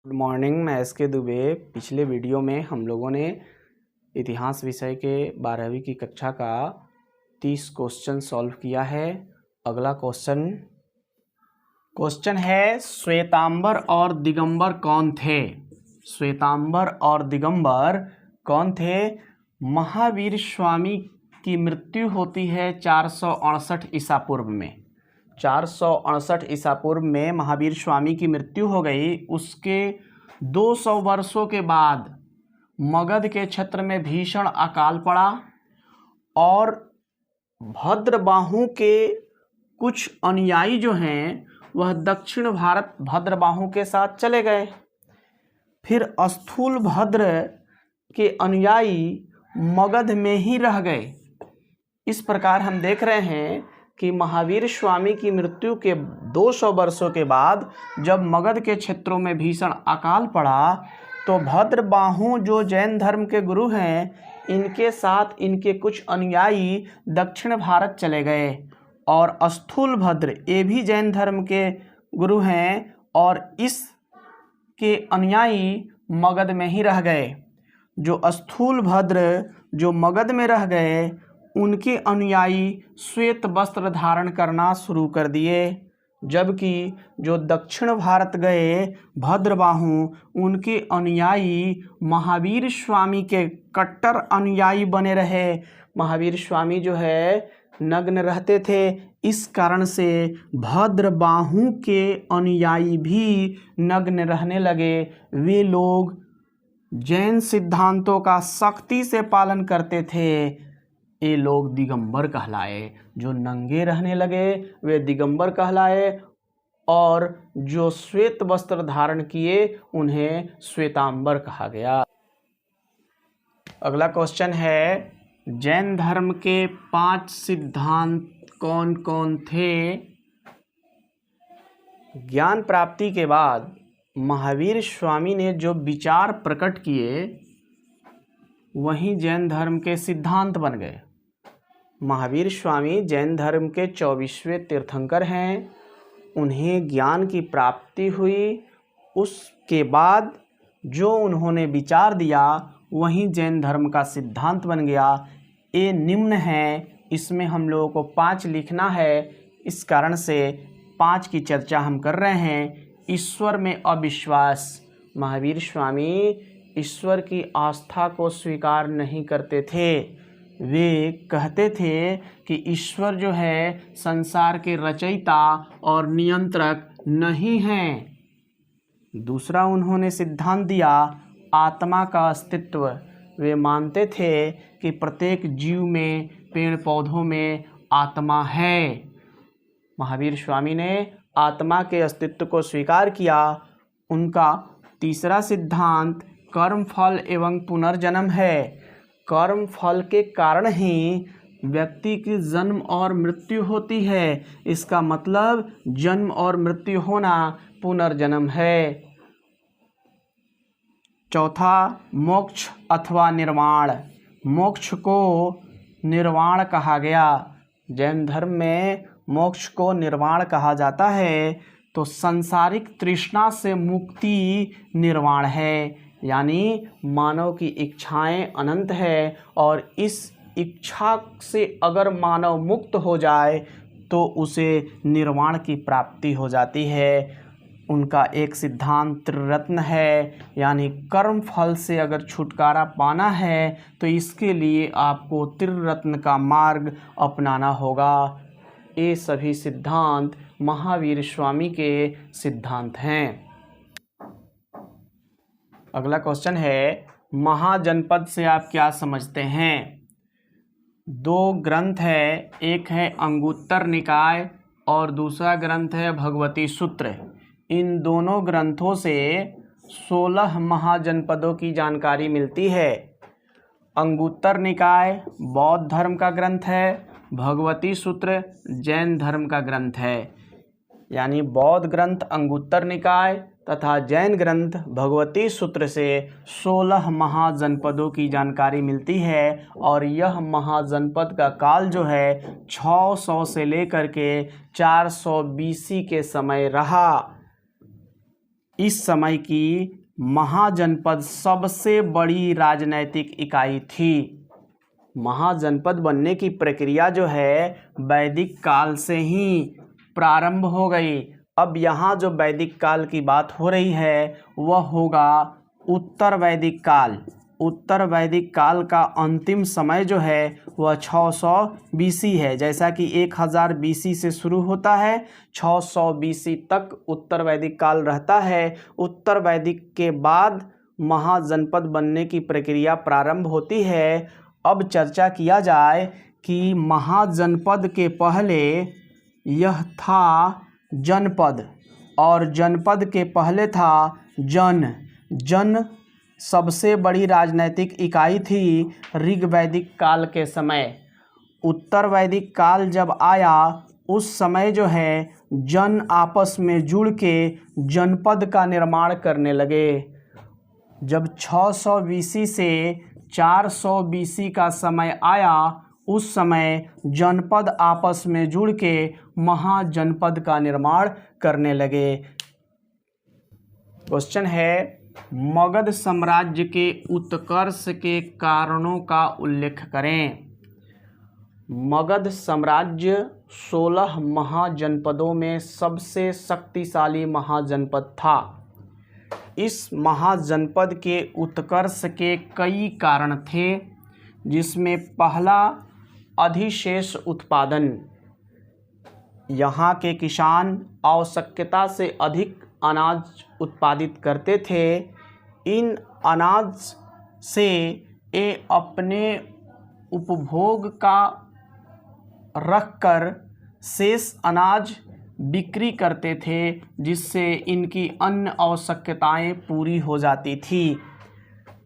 Good morning, मैं S के दुबे। पिछले वीडियो में हम लोगों ने इतिहास विषय के 12वीं की कक्षा का 30 क्वेश्चन सॉल्व किया है। अगला क्वेश्चन है, श्वेतांबर और दिगंबर कौन थे? श्वेतांबर और दिगंबर कौन थे? महावीर स्वामी की मृत्यु होती है 468 ईसा पूर्व में। 468 ईसा पूर्व में महावीर स्वामी की मृत्यु हो गई। उसके 200 वर्षों के बाद मगध के क्षेत्र में भीषण अकाल पड़ा और भद्रबाहु के कुछ अनुयायी जो हैं वह दक्षिण भारत भद्रबाहु के साथ चले गए। फिर स्थूल भद्र के अनुयायी मगध में ही रह गए। इस प्रकार हम देख रहे हैं कि महावीर स्वामी की मृत्यु के 200 वर्षों के बाद जब मगध के क्षेत्रों में भीषण अकाल पड़ा तो भद्रबाहु जो जैन धर्म के गुरु हैं, इनके साथ इनके कुछ अनुयायी दक्षिण भारत चले गए और स्थूल भद्र ये भी जैन धर्म के गुरु हैं और इसके अनुयायी मगध में ही रह गए। जो स्थूल भद्र जो मगध में रह गए, उनके अनुयायी श्वेत वस्त्र धारण करना शुरू कर दिए, जबकि जो दक्षिण भारत गए भद्रबाहु, उनके अनुयायी महावीर स्वामी के कट्टर अनुयायी बने रहे। महावीर स्वामी जो है नग्न रहते थे, इस कारण से भद्रबाहु के अनुयायी भी नग्न रहने लगे। वे लोग जैन सिद्धांतों का सख्ती से पालन करते थे। ये लोग दिगंबर कहलाए। जो नंगे रहने लगे वे दिगंबर कहलाए और जो श्वेत वस्त्र धारण किए उन्हें श्वेतांबर कहा गया। अगला क्वेश्चन है, जैन धर्म के 5 सिद्धांत कौन कौन थे? ज्ञान प्राप्ति के बाद महावीर स्वामी ने जो विचार प्रकट किए वही जैन धर्म के सिद्धांत बन गए। महावीर स्वामी जैन धर्म के 24वें तीर्थंकर हैं। उन्हें ज्ञान की प्राप्ति हुई, उसके बाद जो उन्होंने विचार दिया वही जैन धर्म का सिद्धांत बन गया। ये निम्न है, इसमें हम लोगों को 5 लिखना है, इस कारण से 5 की चर्चा हम कर रहे हैं। ईश्वर में अविश्वास। महावीर स्वामी ईश्वर की आस्था को स्वीकार नहीं करते थे। वे कहते थे कि ईश्वर जो है संसार के रचयिता और नियंत्रक नहीं हैं। दूसरा उन्होंने सिद्धांत दिया आत्मा का अस्तित्व। वे मानते थे कि प्रत्येक जीव में, पेड़ पौधों में आत्मा है। महावीर स्वामी ने आत्मा के अस्तित्व को स्वीकार किया। उनका तीसरा सिद्धांत कर्म फल एवं पुनर्जन्म है। कर्म फल के कारण ही व्यक्ति की जन्म और मृत्यु होती है। इसका मतलब जन्म और मृत्यु होना पुनर्जन्म है। चौथा, मोक्ष अथवा निर्वाण। मोक्ष को निर्वाण कहा गया। जैन धर्म में मोक्ष को निर्वाण कहा जाता है। तो सांसारिक तृष्णा से मुक्ति निर्वाण है, यानी मानव की इच्छाएं अनंत है और इस इच्छा से अगर मानव मुक्त हो जाए तो उसे निर्वाण की प्राप्ति हो जाती है। उनका एक सिद्धांत त्रिरत्न है, यानी कर्म फल से अगर छुटकारा पाना है तो इसके लिए आपको त्रिरत्न का मार्ग अपनाना होगा। ये सभी सिद्धांत महावीर स्वामी के सिद्धांत हैं। अगला क्वेश्चन है, महाजनपद से आप क्या समझते हैं? 2 ग्रंथ है, एक है अंगुत्तर निकाय और दूसरा ग्रंथ है भगवती सूत्र। इन दोनों ग्रंथों से 16 महाजनपदों की जानकारी मिलती है। अंगुत्तर निकाय बौद्ध धर्म का ग्रंथ है, भगवती सूत्र जैन धर्म का ग्रंथ है। यानी बौद्ध ग्रंथ अंगुत्तर निकाय तथा जैन ग्रंथ भगवती सूत्र से 16 महाजनपदों की जानकारी मिलती है और यह महाजनपद का काल जो है 600 से लेकर के 400 BC के समय रहा। इस समय की महाजनपद सबसे बड़ी राजनैतिक इकाई थी। महाजनपद बनने की प्रक्रिया जो है वैदिक काल से ही प्रारंभ हो गई। अब यहाँ जो वैदिक काल की बात हो रही है वह होगा उत्तर वैदिक काल। उत्तर वैदिक काल का अंतिम समय जो है वह 600 BC है। जैसा कि 1000 BC से शुरू होता है, 600 BC तक उत्तर वैदिक काल रहता है। उत्तर वैदिक के बाद महाजनपद बनने की प्रक्रिया प्रारंभ होती है। अब चर्चा किया जाए कि महाजनपद के पहले यह था जनपद और जनपद के पहले था जन सबसे बड़ी राजनैतिक इकाई थी ऋग वैदिक काल के समय। उत्तर वैदिक काल जब आया उस समय जो है जन आपस में जुड़ के जनपद का निर्माण करने लगे। जब 600 BC से 400 BC का समय आया उस समय जनपद आपस में जुड़ के महाजनपद का निर्माण करने लगे। क्वेश्चन है, मगध साम्राज्य के उत्कर्ष के कारणों का उल्लेख करें। मगध साम्राज्य 16 महाजनपदों में सबसे शक्तिशाली महाजनपद था। इस महाजनपद के उत्कर्ष के कई कारण थे, जिसमें पहला अधिशेष उत्पादन। यहाँ के किसान आवश्यकता से अधिक अनाज उत्पादित करते थे। इन अनाज से ये अपने उपभोग का रखकर शेष अनाज बिक्री करते थे, जिससे इनकी अन्य आवश्यकताएं पूरी हो जाती थी।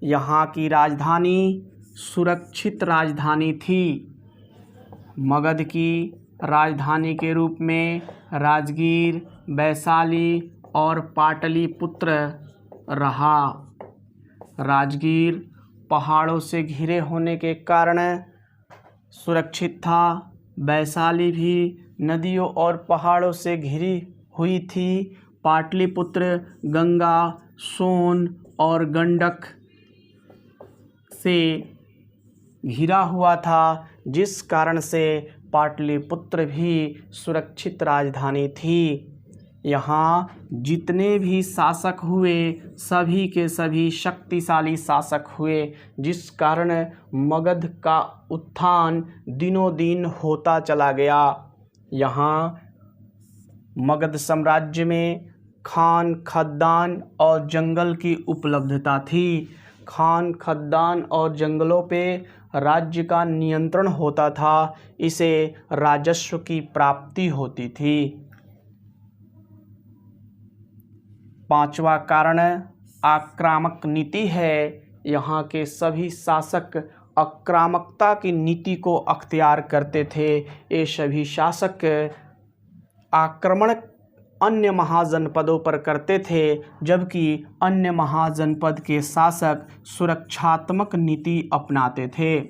यहाँ की राजधानी सुरक्षित राजधानी थी। मगध की राजधानी के रूप में राजगीर, वैशाली और पाटलिपुत्र रहा। राजगीर पहाड़ों से घिरे होने के कारण सुरक्षित था। वैशाली भी नदियों और पहाड़ों से घिरी हुई थी। पाटलिपुत्र गंगा, सोन और गंडक से घिरा हुआ था, जिस कारण से पाटलिपुत्र भी सुरक्षित राजधानी थी। यहाँ जितने भी शासक हुए सभी के सभी शक्तिशाली शासक हुए, जिस कारण मगध का उत्थान दिनों दिन होता चला गया। यहाँ मगध साम्राज्य में खान, खद्दान और जंगल की उपलब्धता थी। खान, खद्दान और जंगलों पे राज्य का नियंत्रण होता था। इसे राजस्व की प्राप्ति होती थी। पांचवा कारण आक्रामक नीति है। यहाँ के सभी शासक आक्रामकता की नीति को अख्तियार करते थे। ये सभी शासक आक्रमण अन्य महाजनपदों पर करते थे, जबकि अन्य महाजनपद के शासक सुरक्षात्मक नीति अपनाते थे,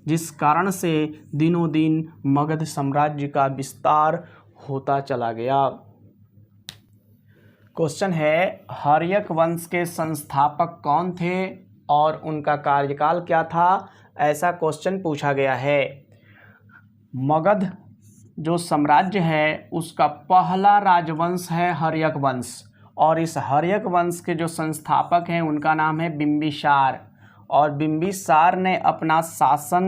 जिस कारण से दिनों दिन मगध साम्राज्य का विस्तार होता चला गया। क्वेश्चन है, हर्यक वंश के संस्थापक कौन थे और उनका कार्यकाल क्या था? ऐसा क्वेश्चन पूछा गया है। मगध जो साम्राज्य है उसका पहला राजवंश है हर्यक वंश, और इस हर्यक वंश के जो संस्थापक हैं उनका नाम है बिंबिसार। और बिंबिसार ने अपना शासन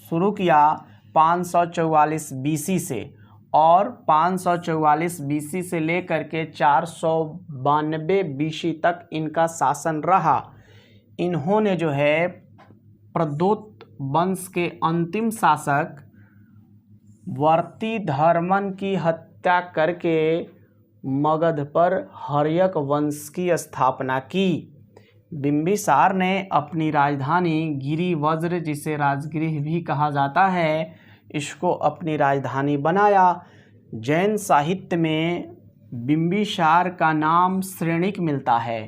शुरू किया 544 BC से, और 544 BC से लेकर के 492 BC तक इनका शासन रहा। इन्होंने जो है प्रदोत वंश के अंतिम शासक वर्तिधर्मन की हत्या करके मगध पर हर्यक वंश की स्थापना की। बिंबिसार ने अपनी राजधानी गिरिवज्र, जिसे राजगृह भी कहा जाता है, इसको अपनी राजधानी बनाया। जैन साहित्य में बिंबिसार का नाम श्रेणिक मिलता है।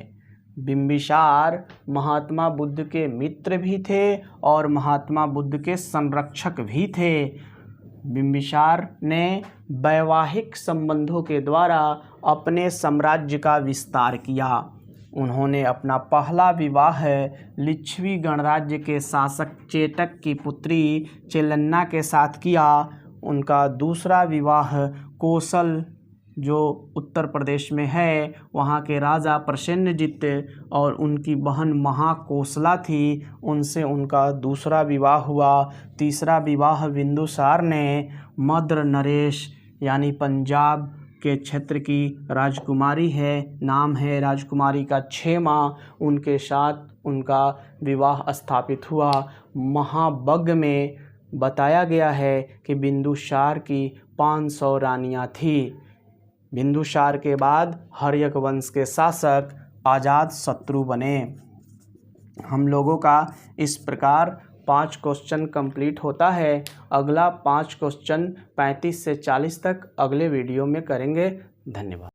बिंबिसार महात्मा बुद्ध के मित्र भी थे और महात्मा बुद्ध के संरक्षक भी थे। बिंबिसार ने वैवाहिक संबंधों के द्वारा अपने साम्राज्य का विस्तार किया। उन्होंने अपना पहला विवाह लिच्छवी गणराज्य के शासक चेटक की पुत्री चेलन्ना के साथ किया। उनका दूसरा विवाह कोसल, जो उत्तर प्रदेश में है, वहाँ के राजा प्रसेनजित और उनकी बहन महाकोसला थी, उनसे उनका दूसरा विवाह हुआ। तीसरा विवाह बिंदुसार ने मद्र नरेश यानी पंजाब के क्षेत्र की राजकुमारी है, नाम है राजकुमारी का क्षेमा, उनके साथ उनका विवाह स्थापित हुआ। महावग्ग में बताया गया है कि बिंदुसार की 500 रानियां थीं। बिंदुसार के बाद हर्यक वंश के शासक अजातशत्रु बने। हम लोगों का इस प्रकार 5 क्वेश्चन कंप्लीट होता है। अगला 5 क्वेश्चन 35 से 40 तक अगले वीडियो में करेंगे। धन्यवाद।